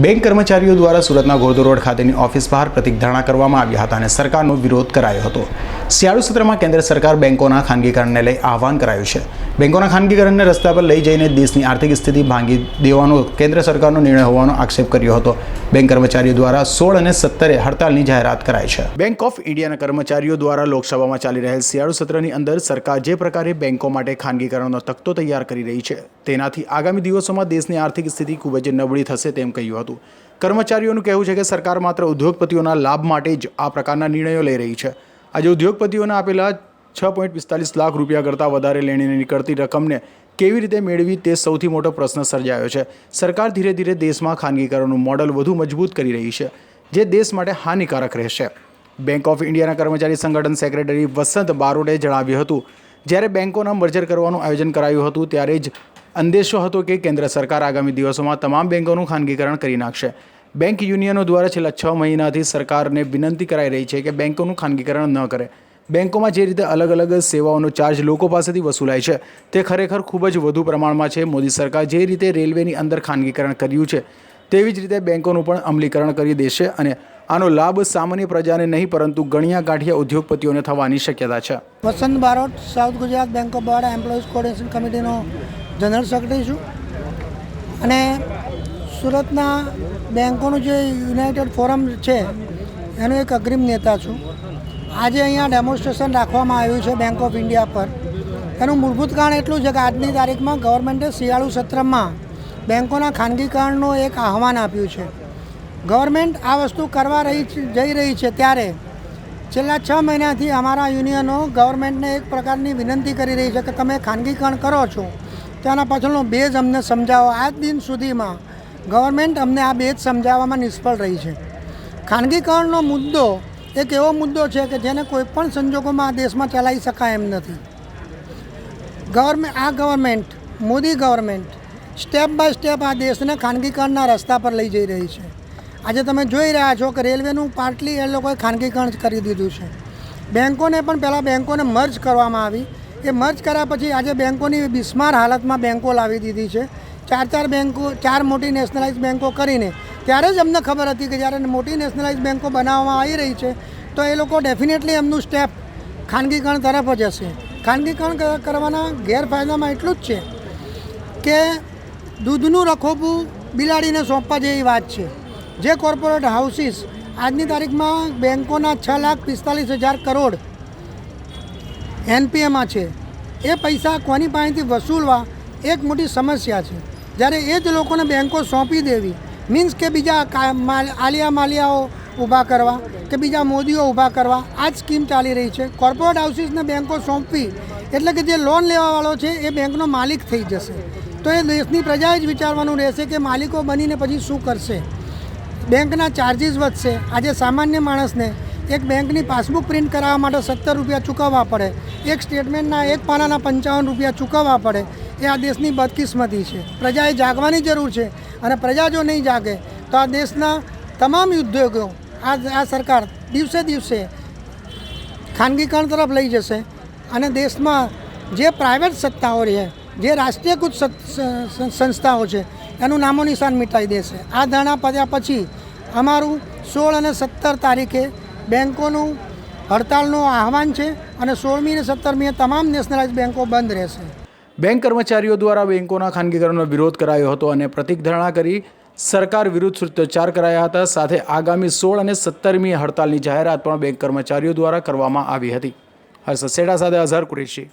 Bank કર્મચારીઓ દ્વારા સુરતના ગોરધો રોડ ખાતેની ઓફિસ બહાર પ્રતિક ધરણા કરવામાં આવ્યા હતા અને સરકારનો વિરોધ કરાયો હતો। શિયાળુ સત્રમાં કેન્દ્ર સરકાર બેંકોના ખાનગીકરણને લઈ આહવાન કરાયું છે। બેંકોના ખાનગીકરણને રસ્તા પર લઈ જઈને દેશની આર્થિક સ્થિતિ ભાંગી દેવાનો કેન્દ્ર સરકારનો નિર્ણય હોવાનો આક્ષેપ કર્યો હતો। બેંક કર્મચારીઓ દ્વારા 16 અને 17 હડતાલની જાહેરાત કરાઈ છે। બેંક ઓફ ઇન્ડિયાના કર્મચારીઓ દ્વારા લોકસભામાં ચાલી રહેલ શિયાળુ સત્રની અંદર સરકાર જે પ્રકારે બેંકો માટે ખાનગીકરણનો તખ્તો તૈયાર કરી રહી છે તેનાથી આગામી દિવસોમાં દેશની આર્થિક સ્થિતિ ખૂબ જ નબળી થશે તેમ કહ્યું હતું। કર્મચારીઓનું કહેવું છે કે સરકાર માત્ર ઉદ્યોગપતિઓના લાભ માટે જ આ પ્રકારના નિર્ણયો લઈ રહી છે। આજે ઉદ્યોગપતિઓને આપેલા 6.45 લાખ રૂપિયા કરતાં વધારે લેણીને નીકળતી રકમને કેવી રીતે મેળવી તે સૌથી મોટો પ્રશ્ન સર્જાયો છે। સરકાર ધીરે ધીરે દેશમાં ખાનગીકરણનું મોડલ વધુ મજબૂત કરી રહી છે જે દેશ માટે હાનિકારક રહેશે। બેંક ઓફ ઇન્ડિયાના કર્મચારી સંગઠન સેક્રેટરી વસંત બારોટે જણાવ્યું હતું, જ્યારે બેંકોના મર્જર કરવાનું આયોજન કરાયું હતું ત્યારે જ અંદેશો હતો કે કેન્દ્ર સરકાર આગામી દિવસોમાં તમામ બેંકોનું ખાનગીકરણ કરી નાખશે। બેંક યુનિયનો દ્વારા છેલ્લા 6 મહિનાથી સરકારને વિનંતી કરાઈ રહી છે કે બેંકોનું ખાનગીકરણ ન કરે। બેંકોમાં જે રીતે અલગ અલગ સેવાઓનો ચાર્જ લોકો પાસેથી વસૂલાય છે તે ખરેખર ખૂબ જ વધુ પ્રમાણમાં છે। મોદી સરકાર જે રીતે રેલવેની અંદર ખાનગીકરણ કર્યું છે તેવી જ રીતે બેંકોનું પણ અમલીકરણ કરી દેશે અને આનો લાભ સામાન્ય પ્રજાને નહીં પરંતુ ગણ્યા ગાંઠિયા ઉદ્યોગપતિઓને થવાની શક્યતા છે। Vasant Barot, South Gujarat bank of Baroda employees coordination કમિટીનો જનરલ સેક્રેટરી છું અને સુરતના બેંકોનું જે યુનાઇટેડ ફોરમ છે એનો એક અગ્રીમ નેતા છું। આજે અહીંયા ડેમોન્સ્ટ્રેશન રાખવામાં આવ્યું છે બેંક ઓફ ઇન્ડિયા પર। એનું મૂળભૂત કારણ એટલું છે કે આજની તારીખમાં ગવર્મેન્ટે શિયાળુ સત્રમાં બેંકોના ખાનગીકરણનું એક આહવાન આપ્યું છે। ગવર્મેન્ટ આ વસ્તુ કરવા જઈ રહી છે ત્યારે છેલ્લા 6 મહિનાથી અમારા યુનિયનો ગવર્મેન્ટને એક પ્રકારની વિનંતી કરી રહી છે કે તમે ખાનગીકરણ કરો છો તેના પાછળનો બેઝ અમને સમજાવો। આજ દિન સુધીમાં ગવર્મેન્ટ અમને આ બેઝ સમજાવવામાં નિષ્ફળ રહી છે। ખાનગીકરણનો મુદ્દો એક એવો મુદ્દો છે કે જેને કોઈપણ સંજોગોમાં આ દેશમાં ચલાવી શકાય એમ નથી। Government Modi government step by step આ દેશને ખાનગીકરણના રસ્તા પર લઈ જઈ રહી છે। આજે તમે જોઈ રહ્યા છો કે રેલવેનું પાર્ટલી એ લોકોએ ખાનગીકરણ કરી દીધું છે। બેંકોને પણ પહેલાં બેંકોને મર્જ કરવામાં આવી, એ મર્જ કર્યા પછી આજે બેંકોની બિસ્માર હાલતમાં બેંકો લાવી દીધી છે। 4 બેંકો, 4 મોટી નેશનલાઇઝ બેંકો કરીને ત્યારે જ અમને ખબર હતી કે જ્યારે મોટી નેશનલાઇઝ બેંકો બનાવવામાં આવી રહી છે તો એ લોકો ડેફિનેટલી એમનું સ્ટેપ ખાનગીકરણ તરફ જ હશે। ખાનગીકરણ કરવાના ગેરફાયદામાં એટલું જ છે કે દૂધનું રખોપું બિલાડીને સોંપવા જેવી વાત છે। જે કોર્પોરેટ હાઉસીસ આજની તારીખમાં બેંકોના 6,45,000 કરોડ એનપીએમાં છે, એ પૈસા કોની પાસેથી વસૂલવા એક મોટી સમસ્યા છે। જ્યારે એ જ લોકોને બેંકો સોંપી દેવી મીન્સ કે બીજા માલિયાઓ ઊભા કરવા કે બીજા મોદીઓ ઊભા કરવા આ જ સ્કીમ ચાલી રહી છે। કોર્પોરેટ હાઉસીસને બેંકો સોંપવી એટલે કે જે લોન લેવાવાળો છે એ બેંકનો માલિક થઈ જશે। તો એ દેશની પ્રજાએ જ વિચારવાનું રહેશે કે માલિકો બનીને પછી શું કરશે। બેંકના ચાર્જીસ વધશે। આજે સામાન્ય માણસને એક બેંકની પાસબુક પ્રિન્ટ કરાવવા માટે 17 રૂપિયા ચૂકવવા પડે, એક સ્ટેટમેન્ટના એક પાનાના 55 રૂપિયા ચૂકવવા પડે। એ આ દેશની બદકિસ્મતી છે। પ્રજાએ જાગવાની જરૂર છે અને પ્રજા જો નહીં જાગે તો આ દેશના તમામ ઉદ્યોગો આ સરકાર દિવસે દિવસે ખાનગીકરણ તરફ લઈ જશે અને દેશમાં જે પ્રાઇવેટ સત્તાઓ છે, જે રાષ્ટ્રીયકૃત સંસ્થાઓ છે એનું નામો નિશાન મિટાઈ દેશે। આ ધરણા પડ્યા પછી અમારું 16 અને 17 તારીખે બેંકોનું હડતાલનું આહવાન છે અને 16મી અને 17મીએ તમામ નેશનલાઇઝ બેંકો બંધ રહેશે। બેંક કર્મચારીઓ દ્વારા બેંકોના ખાનગીકરણનો વિરોધ કરાયો હતો અને પ્રતિક ધરણા કરી સરકાર વિરુદ્ધ સૂત્રોચ્ચાર કરાયા હતા। સાથે આગામી 16 અને 17મી હડતાલની જાહેરાત પણ બેંક કર્મચારીઓ દ્વારા કરવામાં આવી હતી। હર્ષદ સેઠા સાથે અઝહર કુરેશી।